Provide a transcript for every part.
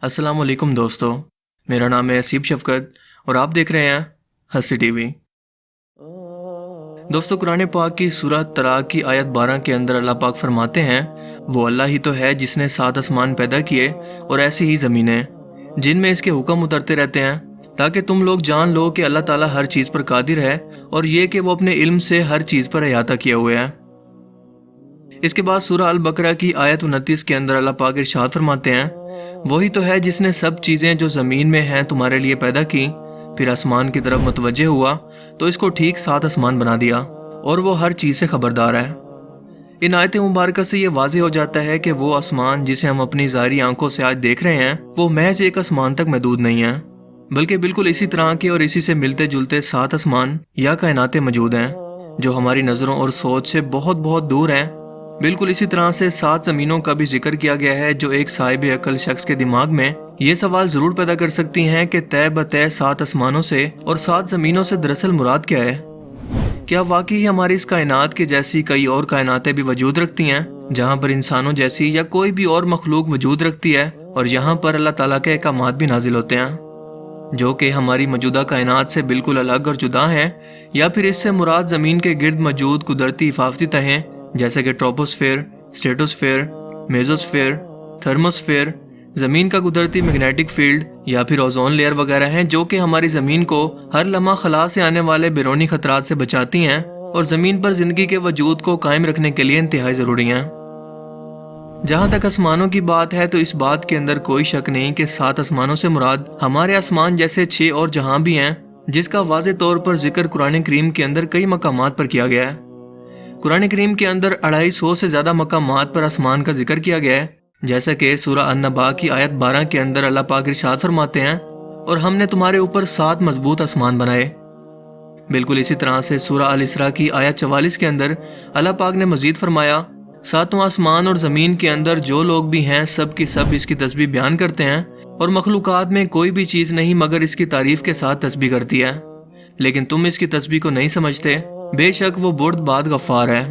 अस्सलाम वालेकुम दोस्तों, मेरा नाम है असीब शफकत और आप देख रहे हैं हंसी टीवी। दोस्तों, कुरान पाक की सूरह तलाक की आयत 12 के अंदर अल्लाह पाक फरमाते हैं, वो अल्लाह ही तो है जिसने 7 आसमान पैदा किए और ऐसी ही ज़मीनें जिनमें इसके हुक्म उतरते रहते हैं, ताकि तुम लोग जान लो कि अल्लाह ताला हर चीज़ पर कादिर है और ये कि वो अपने इल्म से हर चीज़ पर अहाता किए हुए है। इसके बाद सूरह अल बकरा की आयत 29 के अंदर अल्लाह पाक इरशाद फरमाते हैं, वही तो है जिसने सब चीज़ें जो ज़मीन में हैं तुम्हारे लिए पैदा की, फिर आसमान की तरफ मुतवज्जे हुआ तो इसको ठीक 7 आसमान बना दिया और वो हर चीज़ से खबरदार है। इन आयत मुबारक से ये वाज़ेह हो जाता है कि वो आसमान जिसे हम अपनी ज़ाहिरी आंखों से आज देख रहे हैं वो महज एक आसमान तक महदूद नहीं है, बल्कि बिल्कुल इसी तरह के और इसी से मिलते जुलते 7 आसमान या कायनातें मौजूद हैं जो हमारी नज़रों और सोच से बहुत बहुत दूर हैं। बिल्कुल इसी तरह से 7 ज़मीनों का भी जिक्र किया गया है जो एक साहिब अकल शख्स के दिमाग में ये सवाल ज़रूर पैदा कर सकती हैं कि तय बतय 7 आसमानों से और 7 ज़मीनों से दरअसल मुराद क्या है। क्या वाकई हमारी इस कायनात के जैसी कई और कायनातें भी वजूद रखती हैं जहाँ पर इंसानों जैसी या कोई भी और मखलूक वजूद रखती है और यहाँ पर अल्लाह ताला के अहकामात भी नाजिल होते हैं जो कि हमारी मौजूदा कायनात से बिल्कुल अलग और जुदा हैं, या फिर इससे मुराद ज़मीन के गिर्द मौजूद कुदरती हिफाजती तहें जैसे कि ट्रोपोस्फेयर, स्ट्रेटोस्फेयर, मेजोस्फेयर, थर्मोस्फेयर, ज़मीन का कुदरती मैग्नेटिक फील्ड या फिर ओजोन लेयर वगैरह हैं जो कि हमारी ज़मीन को हर लम्हा खला से आने वाले बैरूनी खतरात से बचाती हैं और ज़मीन पर ज़िंदगी के वजूद को कायम रखने के लिए इंतहाई ज़रूरी हैं। जहाँ तक आसमानों की बात है तो इस बात के अंदर कोई शक नहीं कि 7 आसमानों से मुराद हमारे आसमान जैसे 6 और जहाँ भी हैं, जिसका वाज़े तौर पर जिक्र कुरान करीम के अंदर कई मकामात पर किया गया है। कुरान करीम के अंदर 250 से ज़्यादा मकामात पर आसमान का जिक्र किया गया है, जैसा कि सूरह अन-नबा की आयत 12 के अंदर अल्लाह पाक इरशाद फरमाते हैं, और हमने तुम्हारे ऊपर 7 मजबूत आसमान बनाए। बिल्कुल इसी तरह से सूरह अल-इसरा की आयत 44 के अंदर अल्लाह पाक ने मजीद फरमाया, 7 आसमान और ज़मीन के अंदर जो लोग भी हैं सब की सब इसकी तस्बीह बयान करते हैं और मखलूकात में कोई भी चीज़ नहीं मगर इसकी तारीफ़ के साथ तस्बीह करती है, लेकिन तुम इसकी तस्बीह को नहीं समझते। बेशक वो बुर्दबाद गफ़ार है।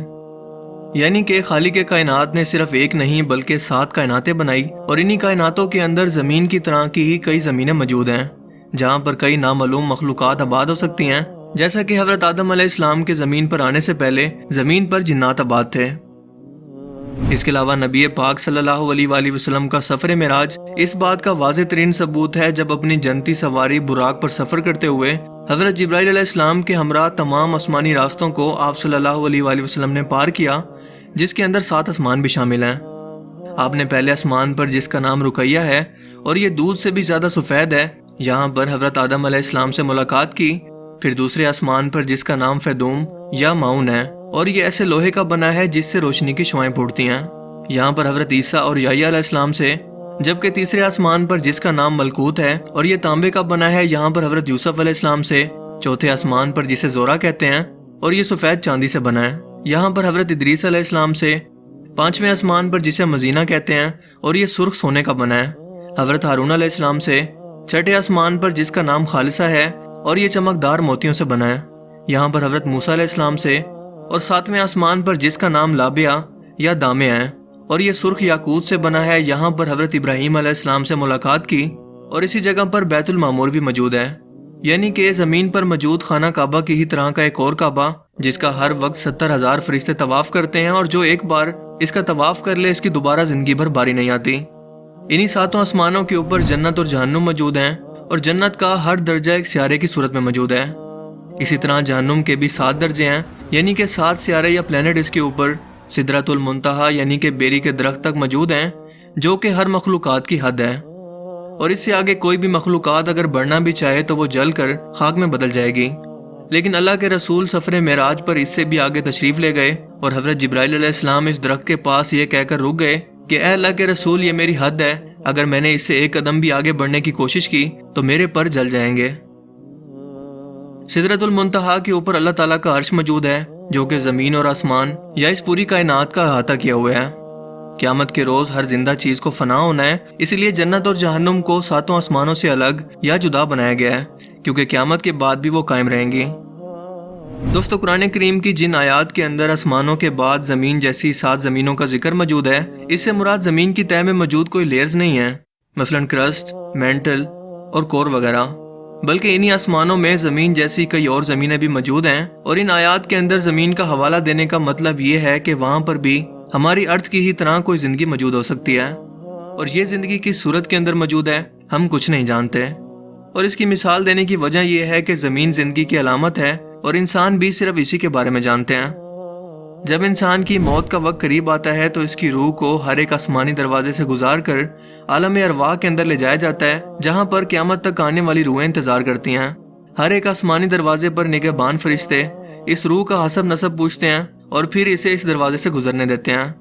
यानी कि खालिक के कायनात ने सिर्फ एक नहीं बल्कि 7 कायनातें बनाई और इन्हीं कायनातों के अंदर ज़मीन की तरह की ही कई ज़मीनें मौजूद हैं जहाँ पर कई नामालूम मखलूकात आबाद हो सकती हैं, जैसा कि हज़रत आदम अलैहिस्सलाम के ज़मीन पर आने से पहले ज़मीन पर जिन्नात आबाद थे। इसके अलावा नबी पाक सल्लल्लाहु अलैहि वसल्लम का सफ़र मेराज इस बात का वाज़ेह तरीन सबूत है, जब अपनी जनती सवारी बुराक पर सफ़र करते हुए हज़रत जिब्राइल अलैहिस्सलाम के हमरा तमाम आसमानी रास्तों को आप सल्लल्लाहु अलैहि वसल्लम ने पार किया, जिसके अंदर 7 आसमान भी शामिल हैं। आपने पहले आसमान पर जिसका नाम रुकैया है और ये दूध से भी ज़्यादा सफ़ेद है, यहाँ पर हज़रत आदम अलैहिस्सलाम से मुलाकात की। फिर दूसरे आसमान पर जिसका नाम फैदूम या माउन है और ये ऐसे लोहे का बना है जिससे रोशनी की शुआएं फूटती हैं, यहाँ पर हज़रत ईसा और याह्या अलैहिस्सलाम से। जबकि तीसरे आसमान पर जिसका नाम मलकूत है और ये तांबे का बना है, यहाँ पर हज़रत यूसुफ अलैहिस्सलाम से। चौथे आसमान पर जिसे जोरा कहते हैं और ये सफ़ेद चांदी से बना है, यहाँ पर हज़रत इदरीस अलैहिस्सलाम से। पांचवें आसमान पर जिसे मजीना कहते हैं और ये सुर्ख सोने का बना है, हज़रत हारून अलैहिस्सलाम से। छठे आसमान पर जिसका नाम खालिसा है और ये चमकदार मोतियों से बना है, यहाँ पर हज़रत मूसा अलैहिस्सलाम से। और सातवें आसमान पर जिसका नाम लाबिया या दामे है और ये सुर्ख याकूत से बना है, यहाँ पर हज़रत इब्राहीम अलैहिस्सलाम से मुलाकात की और इसी जगह पर बैतुल मामूर भी मौजूद है। यानी कि ज़मीन पर मौजूद खाना काबा की ही तरह का एक और काबा जिसका हर वक्त 70,000 फरिश्ते तवाफ़ करते हैं और जो एक बार इसका तवाफ़ कर ले इसकी दोबारा ज़िंदगी भर बारी नहीं आती। इन्हीं 7 आसमानों के ऊपर जन्नत और जहन्नुम मौजूद हैं और जन्नत का हर दर्जा एक सियारे की सूरत में मौजूद है। इसी तरह जहन्नुम के भी 7 दर्जे हैं, यानी कि 7 सियारे या प्लैनेट इसके ऊपर सिदरतुल मुंतहा यानी कि बेरी के दरख्त तक मौजूद हैं, जो कि हर मखलूकात की हद है। और इससे आगे कोई भी मखलूकात अगर बढ़ना भी चाहे तो वो जल कर खाक में बदल जाएगी। लेकिन अल्लाह के रसूल सफ़र मेराज पर इससे भी आगे तशरीफ़ ले गए और हज़रत जिब्राइल अलैहिस्सलाम इस दरख्त के पास ये कहकर रुक गए कि ए अल्लाह के रसूल, ये मेरी हद है, अगर मैंने इससे एक कदम भी आगे बढ़ने की कोशिश की तो मेरे पर जल जाएंगे। सिदरतुल मुंतहा के ऊपर अल्लाह ताला का अर्श मौजूद है, जो कि ज़मीन और आसमान या इस पूरी कायनात का अहाता किया हुआ है। क़यामत के रोज़ हर जिंदा चीज़ को फना होना है, इसलिए जन्नत और जहन्नुम को 7 आसमानों से अलग या जुदा बनाया गया है, क्योंकि क़यामत के बाद भी वो कायम रहेंगी। दोस्तों, कुरान करीम की जिन आयात के अंदर आसमानों के बाद ज़मीन जैसी 7 ज़मीनों का जिक्र मौजूद है, इससे मुराद ज़मीन की तह में मौजूद कोई लेयर्स नहीं है, मसलन क्रस्ट, मेंटल और कोर वगैरह। बल्कि इन्हीं आसमानों में ज़मीन जैसी कई और ज़मीनें भी मौजूद हैं, और इन आयात के अंदर ज़मीन का हवाला देने का मतलब ये है कि वहाँ पर भी हमारी अर्थ की ही तरह कोई ज़िंदगी मौजूद हो सकती है, और ये ज़िंदगी किस सूरत के अंदर मौजूद है हम कुछ नहीं जानते। और इसकी मिसाल देने की वजह यह है कि ज़मीन ज़िंदगी की अलामत है और इंसान भी सिर्फ इसी के बारे में जानते हैं। जब इंसान की मौत का वक्त करीब आता है तो इसकी रूह को हर एक आसमानी दरवाजे से गुजार कर आलम अरवाह के अंदर ले जाया जाता है, जहाँ पर क़यामत तक आने वाली रूहें इंतजार करती हैं। हर एक आसमानी दरवाजे पर निगहबान फरिश्ते इस रूह का हसब नसब पूछते हैं और फिर इसे इस दरवाजे से गुजरने देते हैं।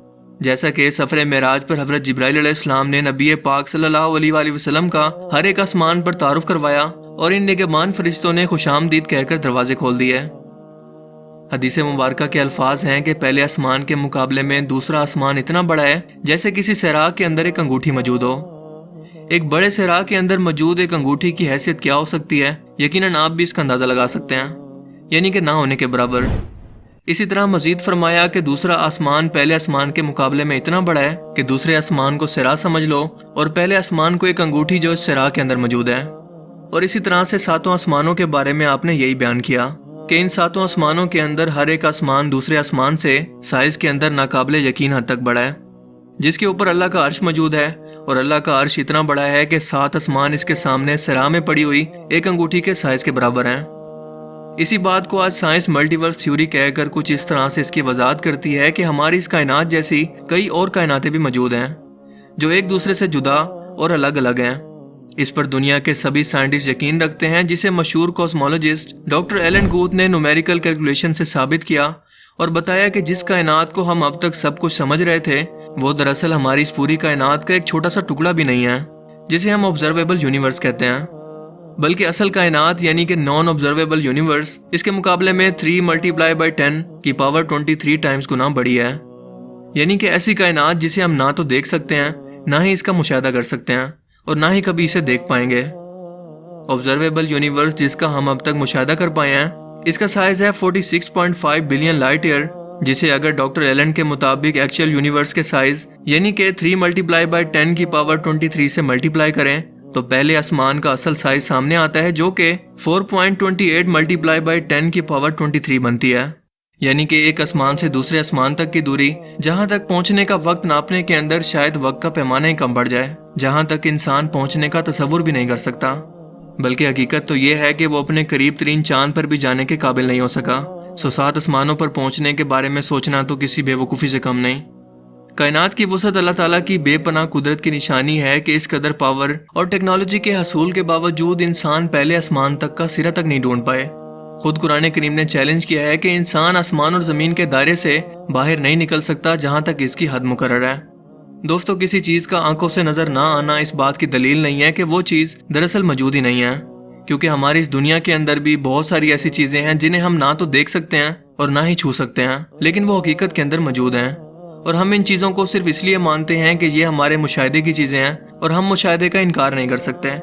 जैसा कि सफर मेराज पर हज़रत जिब्राइल अलैहिस्सलाम ने नबी पाक सल्लल्लाहु अलैहि वसल्लम का हर एक आसमान पर तारुफ करवाया और इन निगहबान फरिश्तों ने खुशामदीद कहकर दरवाजे खोल दिए। हदीस मुबारका के अल्फाज हैं कि पहले आसमान के मुकाबले में दूसरा आसमान इतना बड़ा है जैसे किसी सहरा के अंदर एक अंगूठी मौजूद हो। एक बड़े सहरा के अंदर मौजूद एक अंगूठी की हैसियत क्या हो सकती है, यकीनन आप भी इसका अंदाज़ा लगा सकते हैं, यानी कि ना होने के बराबर। इसी तरह मजीद फरमाया कि दूसरा आसमान पहले आसमान के मुकाबले में इतना बड़ा है कि दूसरे आसमान को सिरा समझ लो और पहले आसमान को एक अंगूठी जो इस सिरा के अंदर मौजूद है। और इसी तरह से सातों आसमानों के बारे में आपने यही बयान किया कि इन सातों आसमानों के अंदर हर एक आसमान दूसरे आसमान से साइज के अंदर नाकाबिले यकीन हद तक बड़ा है, जिसके ऊपर अल्लाह का अर्श मौजूद है। और अल्लाह का अर्श इतना बड़ा है कि 7 आसमान इसके सामने सिरा में पड़ी हुई एक अंगूठी के साइज के बराबर हैं। इसी बात को आज साइंस मल्टीवर्स थ्योरी कहकर कुछ इस तरह से इसकी वजाहत करती है कि हमारी इस कायनात जैसी कई और कायनातें भी मौजूद हैं जो एक दूसरे से जुदा और अलग अलग हैं। इस पर दुनिया के सभी साइंटिस्ट यकीन रखते हैं, जिसे मशहूर कॉस्मोलॉजिस्ट डॉक्टर एलन गुथ ने न्यूमेरिकल कैलकुलेशन से साबित किया और बताया कि जिस कायनात को हम अब तक सब कुछ समझ रहे थे वो दरअसल हमारी इस पूरी कायनात का एक छोटा सा टुकड़ा भी नहीं है, जिसे हम ऑब्जर्वेबल यूनिवर्स कहते हैं। बल्कि असल कायनात यानी कि नॉन ऑब्जर्वेबल यूनिवर्स इसके मुकाबले में 3 × 10 की पावर 23 टाइम्स गुना बड़ी है। यानी कि ऐसी कायनात जिसे हम ना तो देख सकते हैं, ना ही इसका मुशाहदा कर सकते हैं और ना ही कभी इसे देख पाएंगे। ऑब्जर्वेबल यूनिवर्स जिसका हम अब तक मुशाहदा कर पाए हैं, इसका साइज है 46.5 बिलियन लाइट ईयर, जिसे अगर डॉक्टर एलन के मुताबिक एक्चुअल यूनिवर्स के साइज यानी कि 3 × 10 की पावर 23 से मल्टीप्लाई करें तो पहले आसमान का असल साइज सामने आता है, जो कि 4.28 × 10 की पावर 23 बनती है। यानी कि एक आसमान से दूसरे आसमान तक की दूरी, जहां तक पहुंचने का वक्त नापने के अंदर शायद वक्त का पैमाना ही कम बढ़ जाए, जहां तक इंसान पहुंचने का तसव्वुर भी नहीं कर सकता। बल्कि हकीकत तो ये है कि वो अपने करीब तरीन चांद पर भी जाने के काबिल नहीं हो सका। 7 आसमानों पर पहुंचने के बारे में सोचना तो किसी बेवकूफ़ी से कम नहीं। कायनात की वसअत अल्लाह ताला की बेपनाह कुदरत की निशानी है कि इस कदर पावर और टेक्नोलॉजी के हसूल के बावजूद इंसान पहले आसमान तक का सिरा तक नहीं ढूंढ पाए। खुद कुरान करीम ने चैलेंज किया है कि इंसान आसमान और ज़मीन के दायरे से बाहर नहीं निकल सकता जहां तक इसकी हद मुकर्रर है। दोस्तों, किसी चीज़ का आंखों से नज़र ना आना इस बात की दलील नहीं है कि वो चीज़ दरअसल मौजूद ही नहीं है, क्योंकि हमारी इस दुनिया के अंदर भी बहुत सारी ऐसी चीज़ें हैं जिन्हें हम ना तो देख सकते हैं और ना ही छू सकते हैं, लेकिन वो हकीकत के अंदर मौजूद हैं। और हम इन चीज़ों को सिर्फ इसलिए मानते हैं कि ये हमारे मुशाहिदे की चीज़ें हैं और हम मुशाहिदे का इनकार नहीं कर सकते।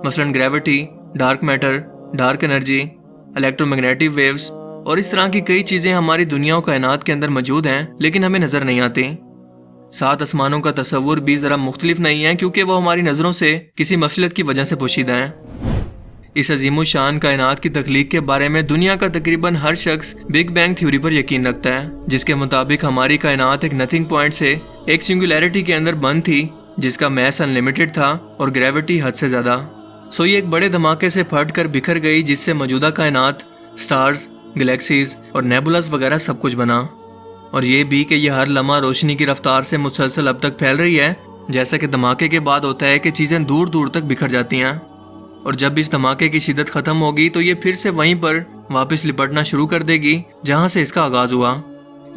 मसलन gravity, dark matter, dark energy, electromagnetic waves और इस तरह की कई चीज़ें हमारी दुनिया और कायनात के अंदर मौजूद हैं, लेकिन हमें नज़र नहीं आती। 7 आसमानों का तसव्वुर भी ज़रा मुख्तलिफ नहीं है, क्योंकि वो हमारी नज़रों से किसी मसलत की वजह से पोशीदा हैं। इस अजीम शान कायनात की तख्लीक के बारे में दुनिया का तकरीबन हर शख्स बिग बैंग थ्योरी पर यकीन रखता है, जिसके मुताबिक हमारी कायनात एक नथिंग पॉइंट से एक सिंगुलैरिटी के अंदर बंद थी, जिसका मैस अनलिमिटेड था और ग्रेविटी हद से ज़्यादा। सो ये एक बड़े धमाके से फट कर बिखर गई, जिससे मौजूदा कायनात, स्टार्स, गैलेक्सीज और नेबुलास वगैरह सब कुछ बना। और ये भी कि यह हर लम्हा रोशनी की रफ्तार से मुसलसल अब तक फैल रही है, जैसा कि धमाके के बाद होता है कि चीज़ें दूर दूर तक बिखर जाती हैं। और जब इस धमाके की शिद्दत ख़त्म होगी तो ये फिर से वहीं पर वापस लिपटना शुरू कर देगी जहाँ से इसका आगाज़ हुआ।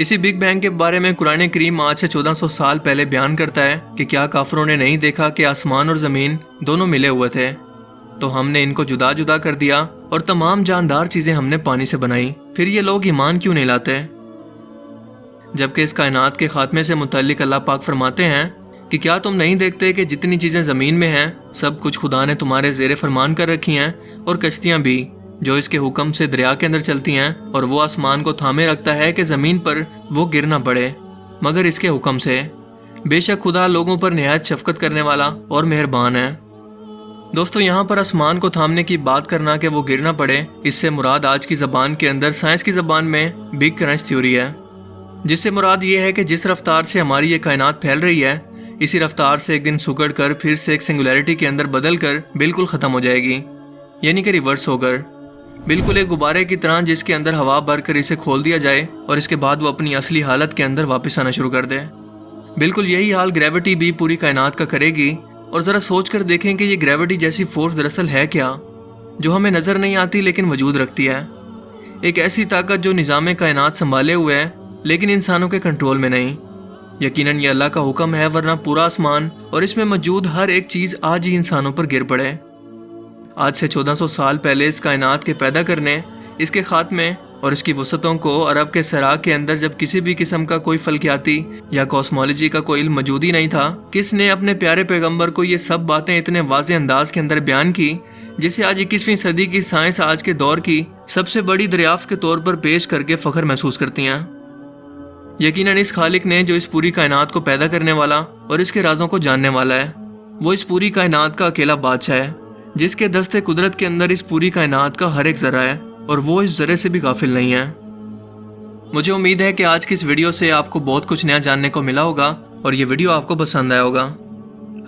इसी बिग बैंग के बारे में कुरान करीम आज से 1400 साल पहले बयान करता है कि क्या काफिरों ने नहीं देखा कि आसमान और ज़मीन दोनों मिले हुए थे, तो हमने इनको जुदा जुदा कर दिया और तमाम जानदार चीज़ें हमने पानी से बनाई। फिर ये लोग ईमान क्यों नहीं लाते? जबकि इस कायनात के खात्मे से मुतल्लिक अल्लाह पाक फरमाते हैं कि क्या तुम नहीं देखते कि जितनी चीज़ें ज़मीन में हैं सब कुछ खुदा ने तुम्हारे ज़ेरे फरमान कर रखी हैं, और कश्तियाँ भी जो इसके हुक्म से दरिया के अंदर चलती हैं, और वो आसमान को थामे रखता है कि ज़मीन पर वो गिर ना पड़े मगर इसके हुक्म से। बेशक खुदा लोगों पर निहायत शफकत करने वाला और मेहरबान है। दोस्तों, यहाँ पर आसमान को थामने की बात करना कि वो गिर ना पड़े, इससे मुराद आज की ज़बान के अंदर साइंस की ज़बान में बिग क्रंच थ्योरी है, जिससे मुराद ये है कि जिस रफ्तार से हमारी ये कायनात फैल रही है, इसी रफ्तार से एक दिन सुकड़ कर फिर से एक सिंगुलैरिटी के अंदर बदल कर बिल्कुल ख़त्म हो जाएगी, यानी कि रिवर्स होकर, बिल्कुल एक गुब्बारे की तरह जिसके अंदर हवा भर कर इसे खोल दिया जाए और इसके बाद वो अपनी असली हालत के अंदर वापस आना शुरू कर दे। बिल्कुल यही हाल ग्रेविटी भी पूरी कायनात का करेगी। और ज़रा सोच कर देखें कि ये ग्रेविटी जैसी फोर्स दरअसल है क्या, जो हमें नज़र नहीं आती लेकिन वजूद रखती है। एक ऐसी ताकत जो निज़ाम कायनात संभाले हुए है लेकिन इंसानों के कंट्रोल में नहीं। यकीनन ये अल्लाह का हुक्म है, वरना पूरा आसमान और इसमें मौजूद हर एक चीज़ आज ही इंसानों पर गिर पड़े। आज से 1400 साल पहले इस कायनात के पैदा करने, इसके खात्मे और इसकी वसतों को अरब के सराग के अंदर जब किसी भी किस्म का कोई फल्कियाती या कॉस्मोलॉजी का कोई इल्म मौजूद ही नहीं था, किसने अपने प्यारे पैगंबर को ये सब बातें इतने वाज़ेह अंदाज के अंदर बयान की, जिसे आज 21वीं सदी की साइंस आज के दौर की सबसे बड़ी दरियाफ्त के तौर पर पेश करके फ़ख्र महसूस करती हैं। यकीनन इस खालिक ने जो इस पूरी कायनात को पैदा करने वाला और इसके राजों को जानने वाला है, वो इस पूरी कायनात का अकेला बादशाह है, जिसके दस्ते कुदरत के अंदर इस पूरी कायनात का हर एक ज़रा है और वो इस ज़रे से भी गाफिल नहीं है। मुझे उम्मीद है कि आज की इस वीडियो से आपको बहुत कुछ नया जानने को मिला होगा और ये वीडियो आपको पसंद आया होगा।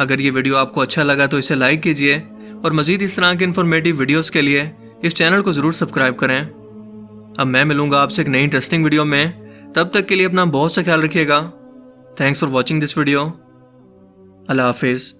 अगर ये वीडियो आपको अच्छा लगा तो इसे लाइक कीजिए और मज़ीद इस तरह के इन्फॉर्मेटिव वीडियोज़ के लिए इस चैनल को ज़रूर सब्सक्राइब करें। अब मैं मिलूँगा आपसे एक नई इंटरेस्टिंग वीडियो में, तब तक के लिए अपना बहुत सा ख्याल रखिएगा। Thanks for watching this video. अल्लाह हाफिज़।